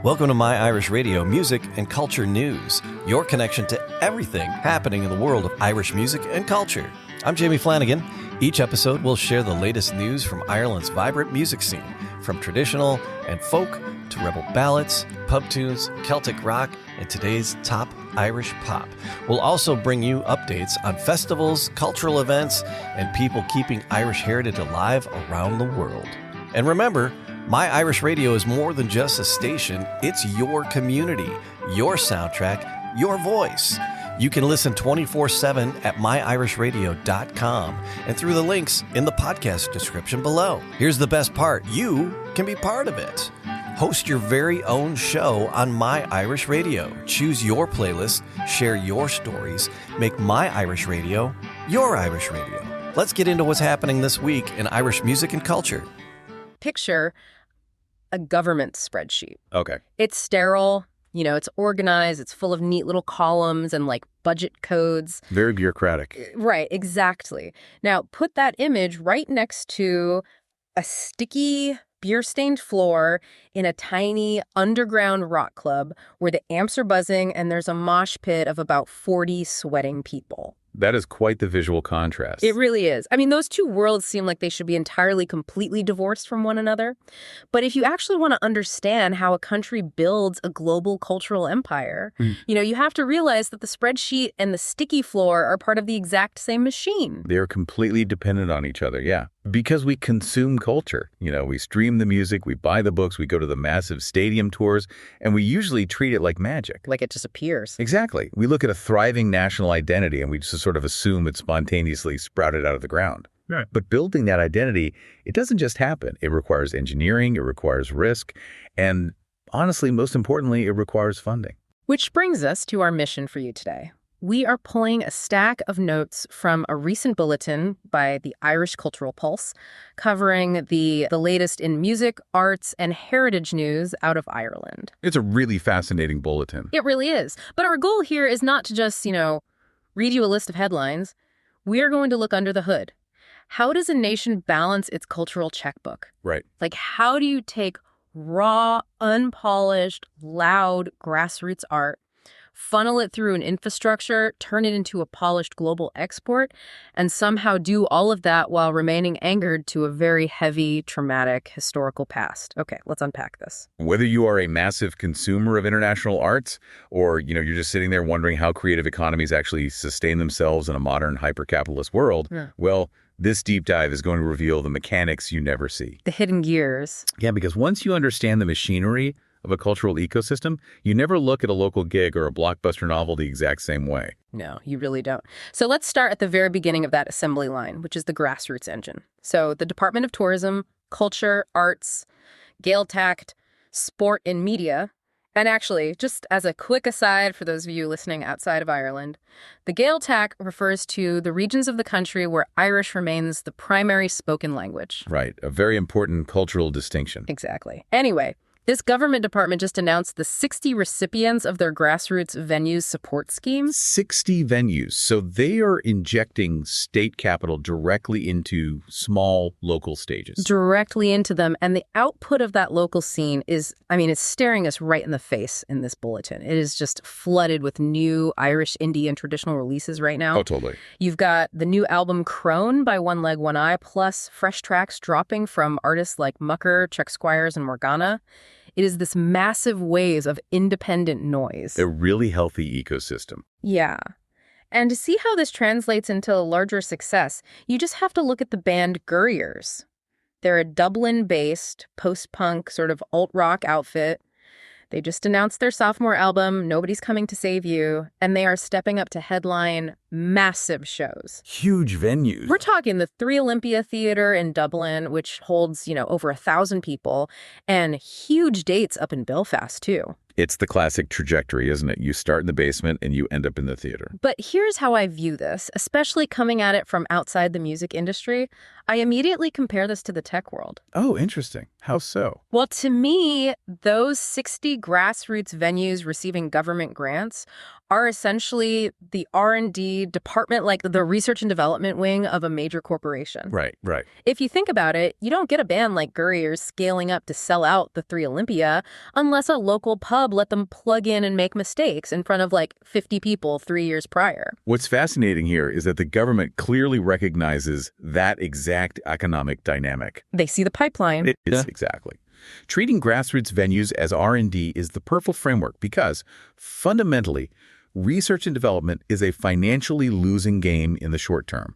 Welcome to My Irish Radio, music and culture news, your connection to everything happening in the world of Irish music and culture. I'm Jamie Flanagan. Each episode will share the latest news from Ireland's vibrant music scene, from traditional and folk to rebel ballads, pub tunes, Celtic rock, and today's top Irish pop. We'll also bring you updates on festivals, cultural events, and people keeping Irish heritage alive around the world. And remember, My Irish Radio is more than just a station. It's your community, your soundtrack, your voice. You can listen 24/7 at myirishradio.com and through the links in the podcast description below. Here's the best part. You can be part of it. Host your very own show on My Irish Radio. Choose your playlist, share your stories, make My Irish Radio your Irish Radio. Let's get into what's happening this week in Irish music and culture. Picture a government spreadsheet. Okay. It's sterile, it's organized, it's full of neat little columns and like budget codes. Very bureaucratic. Right, exactly. Now, put that image right next to a sticky, beer-stained floor in a tiny underground rock club where the amps are buzzing and there's a mosh pit of about 40 sweating people. That is quite the visual contrast. It really is. I mean, those two worlds seem like they should be entirely, completely divorced from one another. But if you actually want to understand how a country builds a global cultural empire, you have to realize that the spreadsheet and the sticky floor are part of the exact same machine. They are completely dependent on each other, yeah. Because we consume culture. We stream the music, we buy the books, we go to the massive stadium tours, and we usually treat it like magic. Like it just appears. Exactly. We look at a thriving national identity and we just sort of assume it spontaneously sprouted out of the ground. Right. But building that identity, it doesn't just happen. It requires engineering, it requires risk, and honestly, most importantly, it requires funding. Which brings us to our mission for you today. We are pulling a stack of notes from a recent bulletin by the Irish Cultural Pulse, covering the latest in music, arts, and heritage news out of Ireland. It's a really fascinating bulletin. It really is. But our goal here is not to just, read you a list of headlines. We are going to look under the hood. How does a nation balance its cultural checkbook? Right. Like, how do you take raw, unpolished, loud grassroots art, funnel it through an infrastructure, turn it into a polished global export, and somehow do all of that while remaining anchored to a very heavy, traumatic, historical past? Okay, let's unpack this. Whether you are a massive consumer of international arts or, you're just sitting there wondering how creative economies actually sustain themselves in a modern hyper-capitalist world, well, this deep dive is going to reveal the mechanics you never see. The hidden gears. Yeah, because once you understand the machinery of a cultural ecosystem, you never look at a local gig or a blockbuster novel the exact same way. No, you really don't. So let's start at the very beginning of that assembly line, which is the grassroots engine. So the Department of Tourism, Culture, Arts, Gaeltacht, Sport and Media, and actually, just as a quick aside for those of you listening outside of Ireland, the Gaeltacht refers to the regions of the country where Irish remains the primary spoken language. Right, a very important cultural distinction. Exactly. Anyway, this government department just announced the 60 recipients of their grassroots venues support scheme. 60 venues. So they are injecting state capital directly into small local stages. Directly into them. And the output of that local scene is, it's staring us right in the face in this bulletin. It is just flooded with new Irish indie and traditional releases right now. Oh, totally. You've got the new album Crone by One Leg, One Eye, plus fresh tracks dropping from artists like Mucker, Chuck Squires, and Morgana. It is this massive wave of independent noise. A really healthy ecosystem. Yeah. And to see how this translates into larger success, you just have to look at the band Gurriers. They're a Dublin-based post-punk sort of alt-rock outfit. They just announced their sophomore album, Nobody's Coming to Save You, and they are stepping up to headline massive shows. Huge venues. We're talking the 3 Olympia Theatre in Dublin, which holds, over 1,000 people, and huge dates up in Belfast, too. It's the classic trajectory, isn't it? You start in the basement and you end up in the theater. But here's how I view this, especially coming at it from outside the music industry. I immediately compare this to the tech world. Oh, interesting. How so? Well, to me, those 60 grassroots venues receiving government grants are essentially the R&D the department, like the research and development wing of a major corporation. Right. If you think about it, you don't get a band like Gurriers scaling up to sell out the 3 Olympia unless a local pub let them plug in and make mistakes in front of like 50 people 3 years prior. What's fascinating here is that the government clearly recognizes that exact economic dynamic. They see the pipeline. It is, exactly. Treating grassroots venues as R&D is the perfect framework because, fundamentally, research and development is a financially losing game in the short term.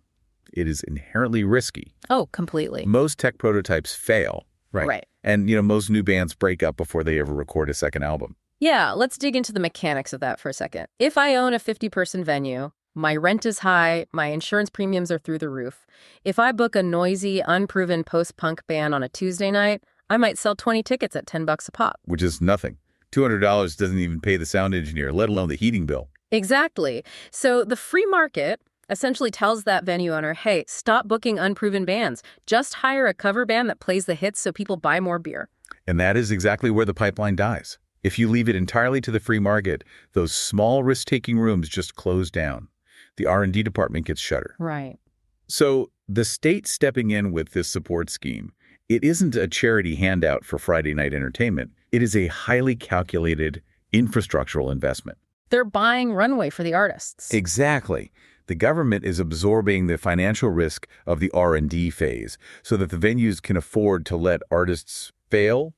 It is inherently risky. Oh, completely. Most tech prototypes fail. Right. And, most new bands break up before they ever record a second album. Yeah, let's dig into the mechanics of that for a second. If I own a 50-person venue, my rent is high, my insurance premiums are through the roof. If I book a noisy, unproven post-punk band on a Tuesday night, I might sell 20 tickets at $10 a pop. Which is nothing. $200 doesn't even pay the sound engineer, let alone the heating bill. Exactly. So the free market essentially tells that venue owner, hey, stop booking unproven bands. Just hire a cover band that plays the hits so people buy more beer. And that is exactly where the pipeline dies. If you leave it entirely to the free market, those small risk-taking rooms just close down. The R&D department gets shuttered. Right. So the state stepping in with this support scheme, it isn't a charity handout for Friday night entertainment. It is a highly calculated infrastructural investment. They're buying runway for the artists. Exactly. The government is absorbing the financial risk of the R&D phase so that the venues can afford to let artists fail,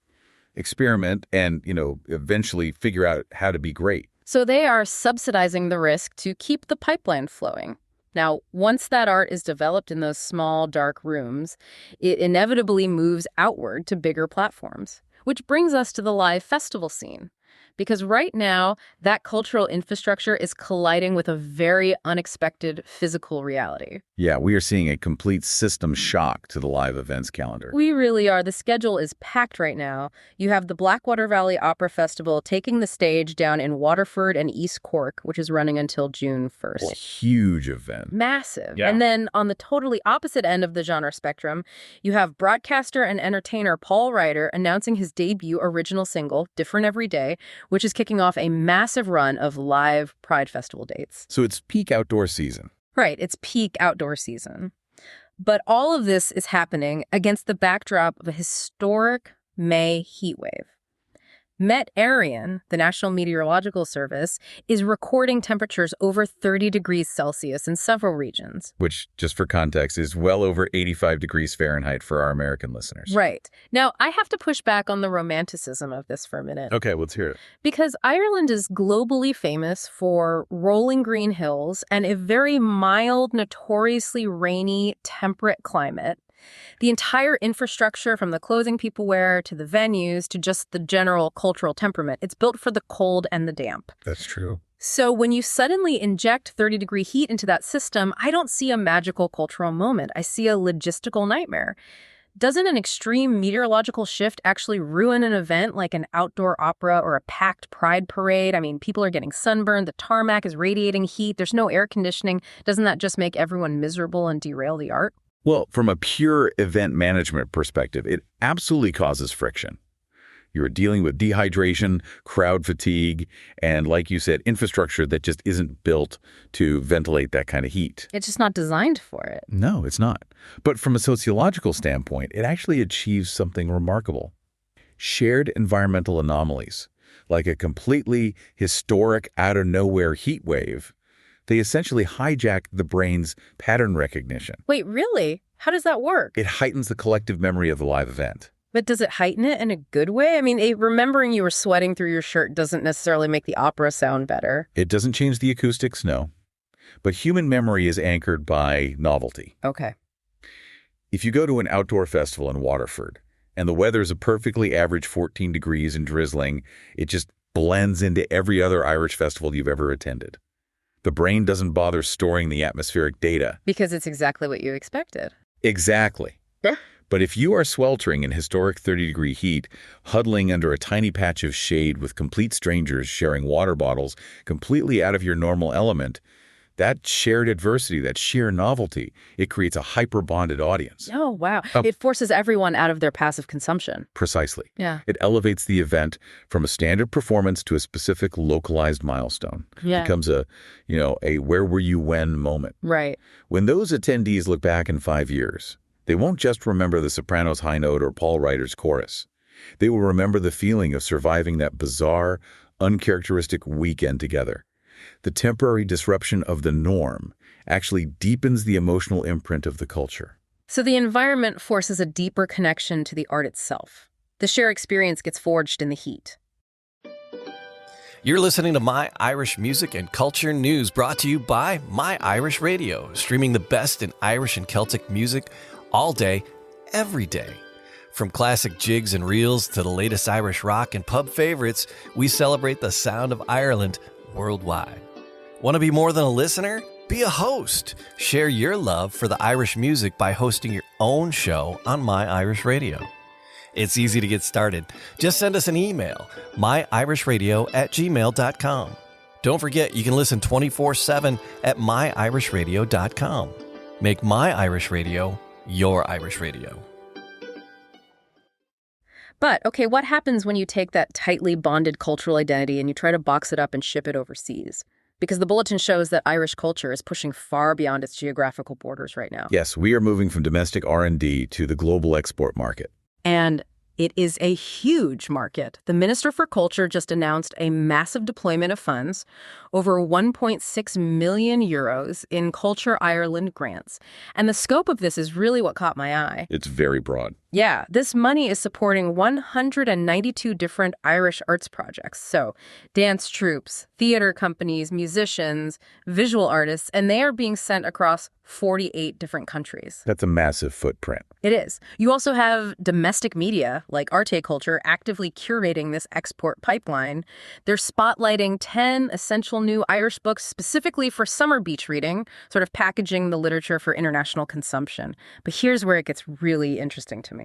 experiment, and, eventually figure out how to be great. So they are subsidizing the risk to keep the pipeline flowing. Now, once that art is developed in those small, dark rooms, it inevitably moves outward to bigger platforms, which brings us to the live festival scene. Because right now, that cultural infrastructure is colliding with a very unexpected physical reality. Yeah, we are seeing a complete system shock to the live events calendar. We really are. The schedule is packed right now. You have the Blackwater Valley Opera Festival taking the stage down in Waterford and East Cork, which is running until June 1st. A huge event. Massive. Yeah. And then on the totally opposite end of the genre spectrum, you have broadcaster and entertainer Paul Ryder announcing his debut original single, Different Every Day, which is kicking off a massive run of live Pride Festival dates. So it's peak outdoor season. Right, it's peak outdoor season. But all of this is happening against the backdrop of a historic May heat wave. Met Arian, the National Meteorological Service, is recording temperatures over 30 degrees Celsius in several regions. Which, just for context, is well over 85 degrees Fahrenheit for our American listeners. Right. Now, I have to push back on the romanticism of this for a minute. Okay, let's hear it. Because Ireland is globally famous for rolling green hills and a very mild, notoriously rainy, temperate climate. The entire infrastructure, from the clothing people wear to the venues to just the general cultural temperament, it's built for the cold and the damp. That's true. So when you suddenly inject 30-degree heat into that system, I don't see a magical cultural moment. I see a logistical nightmare. Doesn't an extreme meteorological shift actually ruin an event like an outdoor opera or a packed pride parade? I mean, people are getting sunburned, the tarmac is radiating heat, there's no air conditioning. Doesn't that just make everyone miserable and derail the art? Well, from a pure event management perspective, it absolutely causes friction. You're dealing with dehydration, crowd fatigue, and, like you said, infrastructure that just isn't built to ventilate that kind of heat. It's just not designed for it. No, it's not. But from a sociological standpoint, it actually achieves something remarkable. Shared environmental anomalies, like a completely historic out-of-nowhere heat wave, they essentially hijack the brain's pattern recognition. Wait, really? How does that work? It heightens the collective memory of the live event. But does it heighten it in a good way? I mean, remembering you were sweating through your shirt doesn't necessarily make the opera sound better. It doesn't change the acoustics, no. But human memory is anchored by novelty. Okay. If you go to an outdoor festival in Waterford, and the weather's a perfectly average 14 degrees and drizzling, it just blends into every other Irish festival you've ever attended. The brain doesn't bother storing the atmospheric data. Because it's exactly what you expected. Exactly. Yeah. But if you are sweltering in historic 30-degree heat, huddling under a tiny patch of shade with complete strangers sharing water bottles completely out of your normal element, That shared adversity, that sheer novelty, it creates a hyper-bonded audience. Oh, wow. It forces everyone out of their passive consumption. Precisely. Yeah. It elevates the event from a standard performance to a specific localized milestone. Yeah. It becomes a where were you when moment. Right. When those attendees look back in 5 years, they won't just remember the Sopranos high note or Paul Reider's chorus. They will remember the feeling of surviving that bizarre, uncharacteristic weekend together. The temporary disruption of the norm actually deepens the emotional imprint of the culture. So the environment forces a deeper connection to the art itself. The shared experience gets forged in the heat. You're listening to My Irish Music and Culture News, brought to you by My Irish Radio, streaming the best in Irish and Celtic music all day, every day. From classic jigs and reels to the latest Irish rock and pub favorites, we celebrate the sound of Ireland worldwide. Want to be more than a listener? Be a host. Share your love for the Irish music by hosting your own show on My Irish Radio. It's easy to get started. Just send us an email, myirishradio@gmail.com. Don't forget, you can listen 24/7 at myirishradio.com. Make My Irish Radio your Irish radio. But, okay, what happens when you take that tightly bonded cultural identity and you try to box it up and ship it overseas? Because the bulletin shows that Irish culture is pushing far beyond its geographical borders right now. Yes, we are moving from domestic R&D to the global export market. And it is a huge market. The Minister for Culture just announced a massive deployment of funds, over 1.6 million euros in Culture Ireland grants. And the scope of this is really what caught my eye. It's very broad. Yeah, this money is supporting 192 different Irish arts projects. So dance troupes, theater companies, musicians, visual artists, and they are being sent across 48 different countries. That's a massive footprint. It is. You also have domestic media like Arte Culture actively curating this export pipeline. They're spotlighting 10 essential new Irish books specifically for summer beach reading, sort of packaging the literature for international consumption. But here's where it gets really interesting to me.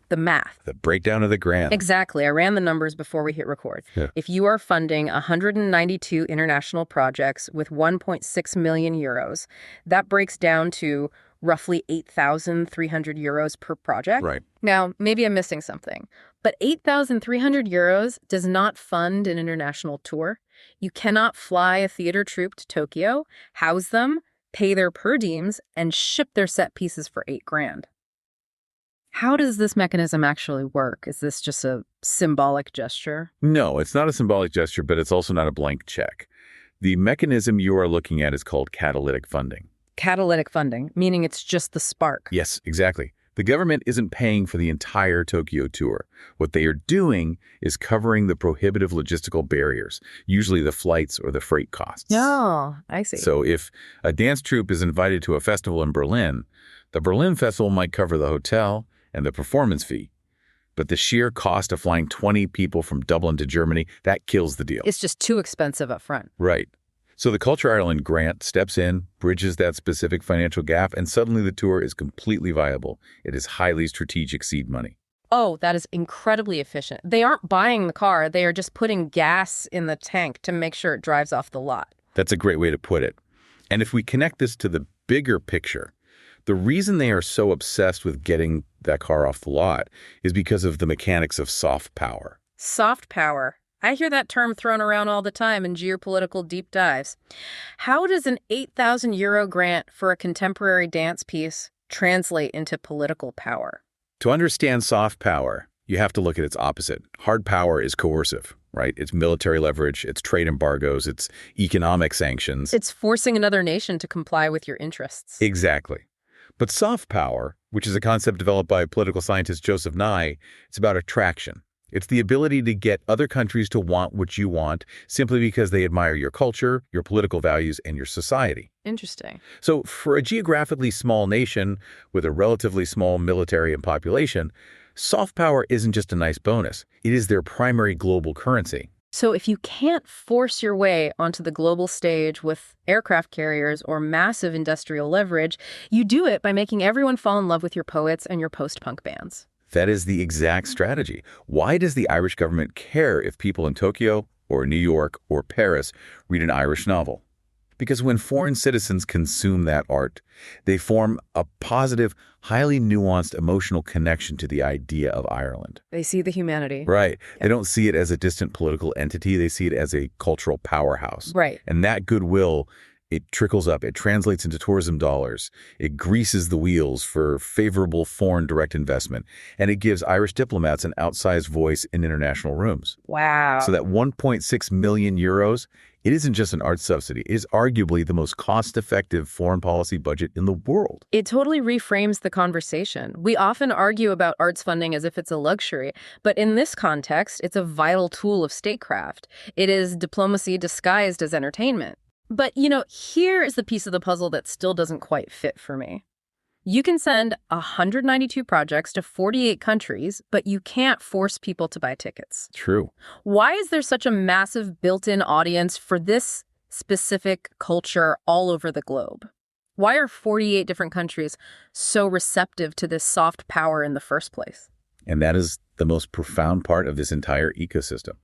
The math. The breakdown of the grant. Exactly. I ran the numbers before we hit record. Yeah. If you are funding 192 international projects with 1.6 million euros, that breaks down to roughly 8,300 euros per project. Right. Now, maybe I'm missing something, but 8,300 euros does not fund an international tour. You cannot fly a theater troupe to Tokyo, house them, pay their per diems, and ship their set pieces for $8,000. How does this mechanism actually work? Is this just a symbolic gesture? No, it's not a symbolic gesture, but it's also not a blank check. The mechanism you are looking at is called catalytic funding. Catalytic funding, meaning it's just the spark. Yes, exactly. The government isn't paying for the entire Tokyo tour. What they are doing is covering the prohibitive logistical barriers, usually the flights or the freight costs. Oh, I see. So if a dance troupe is invited to a festival in Berlin, the Berlin festival might cover the hotel and the performance fee. But the sheer cost of flying 20 people from Dublin to Germany, that kills the deal. It's just too expensive up front. Right. So the Culture Ireland grant steps in, bridges that specific financial gap, and suddenly the tour is completely viable. It is highly strategic seed money. Oh, that is incredibly efficient. They aren't buying the car. They are just putting gas in the tank to make sure it drives off the lot. That's a great way to put it. And if we connect this to the bigger picture, the reason they are so obsessed with getting that car off the lot is because of the mechanics of soft power. Soft power. I hear that term thrown around all the time in geopolitical deep dives. How does an 8,000 euro grant for a contemporary dance piece translate into political power? To understand soft power, you have to look at its opposite. Hard power is coercive, right? It's military leverage, it's trade embargoes, it's economic sanctions. It's forcing another nation to comply with your interests. Exactly. But soft power, which is a concept developed by political scientist Joseph Nye, it's about attraction. It's the ability to get other countries to want what you want simply because they admire your culture, your political values, and your society. Interesting. So for a geographically small nation with a relatively small military and population, soft power isn't just a nice bonus. It is their primary global currency. So if you can't force your way onto the global stage with aircraft carriers or massive industrial leverage, you do it by making everyone fall in love with your poets and your post-punk bands. That is the exact strategy. Why does the Irish government care if people in Tokyo or New York or Paris read an Irish novel? Because when foreign citizens consume that art, they form a positive, highly nuanced emotional connection to the idea of Ireland. They see the humanity. Right. Yeah. They don't see it as a distant political entity. They see it as a cultural powerhouse. Right. And that goodwill, it trickles up. It translates into tourism dollars. It greases the wheels for favorable foreign direct investment. And it gives Irish diplomats an outsized voice in international rooms. Wow. So that 1.6 million euros, it isn't just an art subsidy. It is arguably the most cost-effective foreign policy budget in the world. It totally reframes the conversation. We often argue about arts funding as if it's a luxury, but in this context, it's a vital tool of statecraft. It is diplomacy disguised as entertainment. But, here is the piece of the puzzle that still doesn't quite fit for me. You can send 192 projects to 48 countries, but you can't force people to buy tickets. True. Why is there such a massive built-in audience for this specific culture all over the globe? Why are 48 different countries so receptive to this soft power in the first place? And that is the most profound part of this entire ecosystem.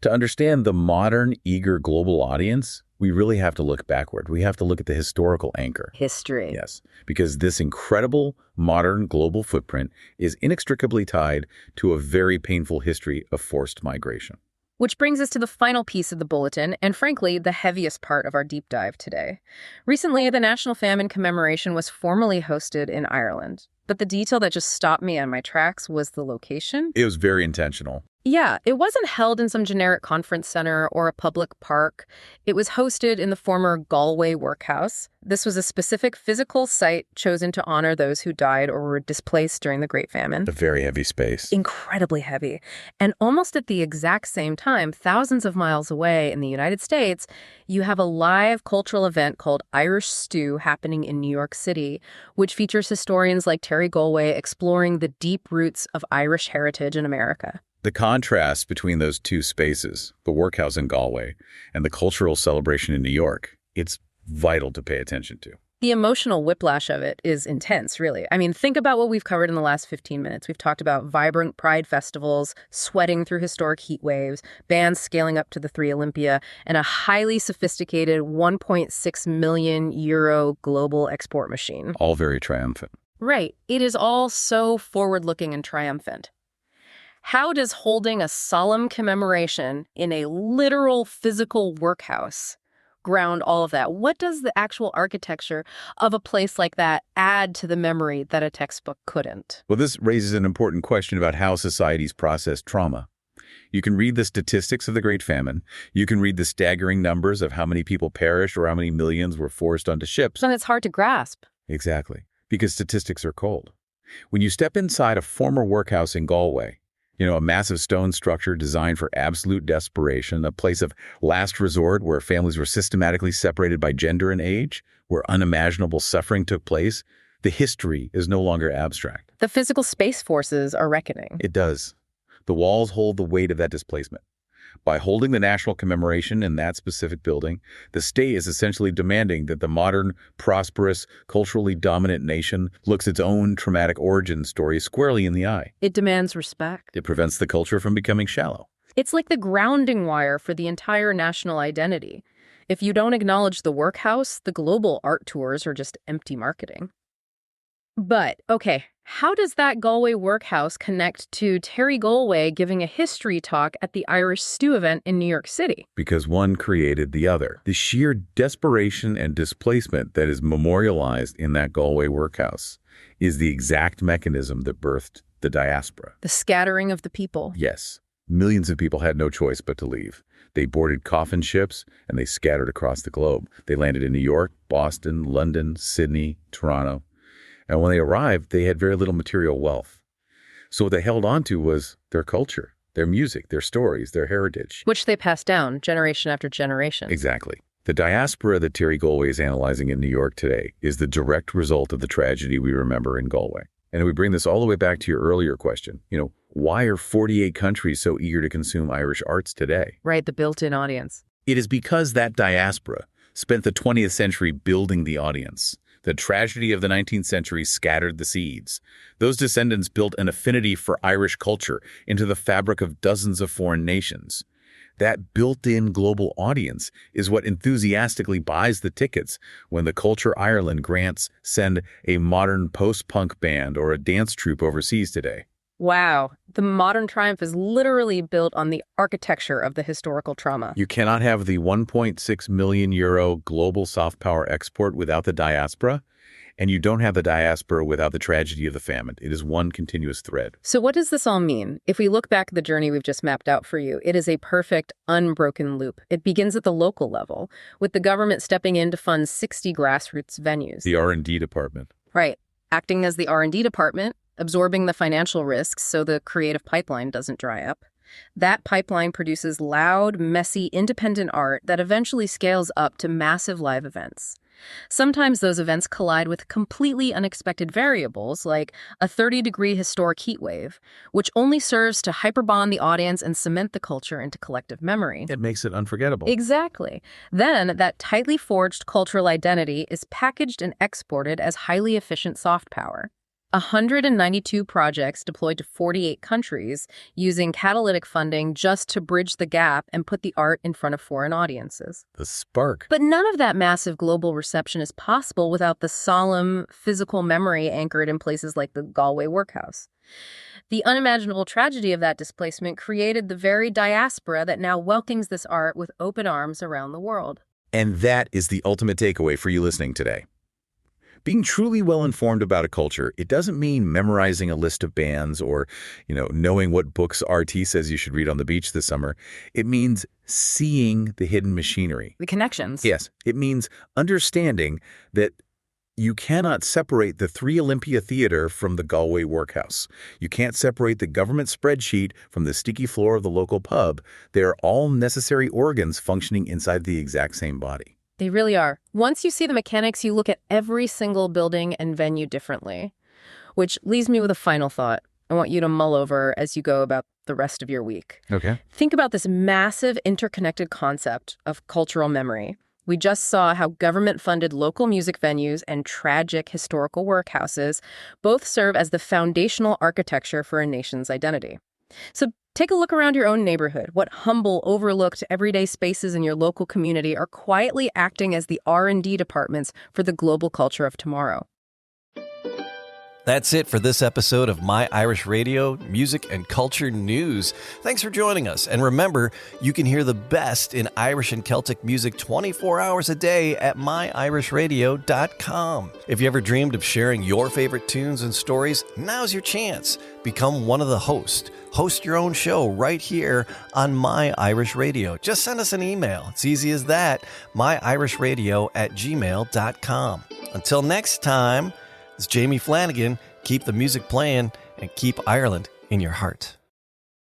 To understand the modern, eager global audience, we really have to look backward. We have to look at the historical anchor. History. Yes, because this incredible modern global footprint is inextricably tied to a very painful history of forced migration. Which brings us to the final piece of the bulletin, and frankly, the heaviest part of our deep dive today. Recently, the National Famine Commemoration was formally hosted in Ireland. But the detail that just stopped me on my tracks was the location. It was very intentional. Yeah, it wasn't held in some generic conference center or a public park. It was hosted in the former Galway workhouse. This was a specific physical site chosen to honor those who died or were displaced during the Great Famine. A very heavy space. Incredibly heavy. And almost at the exact same time, thousands of miles away in the United States, you have a live cultural event called Irish Stew happening in New York City, which features historians like Terry Galway exploring the deep roots of Irish heritage in America. The contrast between those two spaces, the workhouse in Galway and the cultural celebration in New York, it's vital to pay attention to. The emotional whiplash of it is intense, really. I mean, think about what we've covered in the last 15 minutes. We've talked about vibrant pride festivals, sweating through historic heat waves, bands scaling up to the Three Olympia, and a highly sophisticated 1.6 million euro global export machine. All very triumphant. Right. It is all so forward-looking and triumphant. How does holding a solemn commemoration in a literal physical workhouse ground all of that? What does the actual architecture of a place like that add to the memory that a textbook couldn't? Well, this raises an important question about how societies process trauma. You can read the statistics of the Great Famine. You can read the staggering numbers of how many people perished or how many millions were forced onto ships. And it's hard to grasp. Exactly, because statistics are cold. When you step inside a former workhouse in Galway, a massive stone structure designed for absolute desperation, a place of last resort where families were systematically separated by gender and age, where unimaginable suffering took place, the history is no longer abstract. The physical space forces are reckoning. It does. The walls hold the weight of that displacement. By holding the national commemoration in that specific building, the state is essentially demanding that the modern, prosperous, culturally dominant nation looks its own traumatic origin story squarely in the eye. It demands respect. It prevents the culture from becoming shallow. It's like the grounding wire for the entire national identity. If you don't acknowledge the workhouse, the global art tours are just empty marketing. But, okay, how does that Galway workhouse connect to Terry Galway giving a history talk at the Irish Stew event in New York City? Because one created the other. The sheer desperation and displacement that is memorialized in that Galway workhouse is the exact mechanism that birthed the diaspora. The scattering of the people. Yes. Millions of people had no choice but to leave. They boarded coffin ships and they scattered across the globe. They landed in New York, Boston, London, Sydney, Toronto. And when they arrived, they had very little material wealth. So what they held on to was their culture, their music, their stories, their heritage. Which they passed down generation after generation. Exactly. The diaspora that Terry Galway is analyzing in New York today is the direct result of the tragedy we remember in Galway. And we bring this all the way back to your earlier question. Why are 48 countries so eager to consume Irish arts today? Right, the built-in audience. It is because that diaspora spent the 20th century building the audience. The tragedy of the 19th century scattered the seeds. Those descendants built an affinity for Irish culture into the fabric of dozens of foreign nations. That built-in global audience is what enthusiastically buys the tickets when the Culture Ireland grants send a modern post-punk band or a dance troupe overseas today. Wow, the modern triumph is literally built on the architecture of the historical trauma. You cannot have the 1.6 million euro global soft power export without the diaspora, and you don't have the diaspora without the tragedy of the famine. It is one continuous thread. So what does this all mean? If we look back at the journey we've just mapped out for you, it is a perfect, unbroken loop. It begins at the local level, with the government stepping in to fund 60 grassroots venues. The R&D department. Right. Acting as the R&D department, absorbing the financial risks so the creative pipeline doesn't dry up. That pipeline produces loud, messy, independent art that eventually scales up to massive live events. Sometimes those events collide with completely unexpected variables, like a 30-degree historic heat wave, which only serves to hyperbond the audience and cement the culture into collective memory. It makes it unforgettable. Exactly. Then, that tightly forged cultural identity is packaged and exported as highly efficient soft power. 192 projects deployed to 48 countries using catalytic funding just to bridge the gap and put the art in front of foreign audiences. The spark. But none of that massive global reception is possible without the solemn, physical memory anchored in places like the Galway workhouse. The unimaginable tragedy of that displacement created the very diaspora that now welcomes this art with open arms around the world. And that is the ultimate takeaway for you listening today. Being truly well-informed about a culture, it doesn't mean memorizing a list of bands or, knowing what books RT says you should read on the beach this summer. It means seeing the hidden machinery. The connections. Yes, it means understanding that you cannot separate the Three Olympia Theater from the Galway workhouse. You can't separate the government spreadsheet from the sticky floor of the local pub. They are all necessary organs functioning inside the exact same body. They really are. Once you see the mechanics, you look at every single building and venue differently. Which leaves me with a final thought I want you to mull over as you go about the rest of your week. Okay. Think about this massive interconnected concept of cultural memory. We just saw how government-funded local music venues and tragic historical workhouses both serve as the foundational architecture for a nation's identity. So take a look around your own neighborhood. What humble, overlooked, everyday spaces in your local community are quietly acting as the R&D departments for the global culture of tomorrow? That's it for this episode of My Irish Radio, Music and Culture News. Thanks for joining us. And remember, you can hear the best in Irish and Celtic music 24 hours a day at myirishradio.com. If you ever dreamed of sharing your favorite tunes and stories, now's your chance. Become one of the hosts. Host your own show right here on My Irish Radio. Just send us an email. It's easy as that. myirishradio@gmail.com. Until next time, it's Jamie Flanagan. Keep the music playing and keep Ireland in your heart.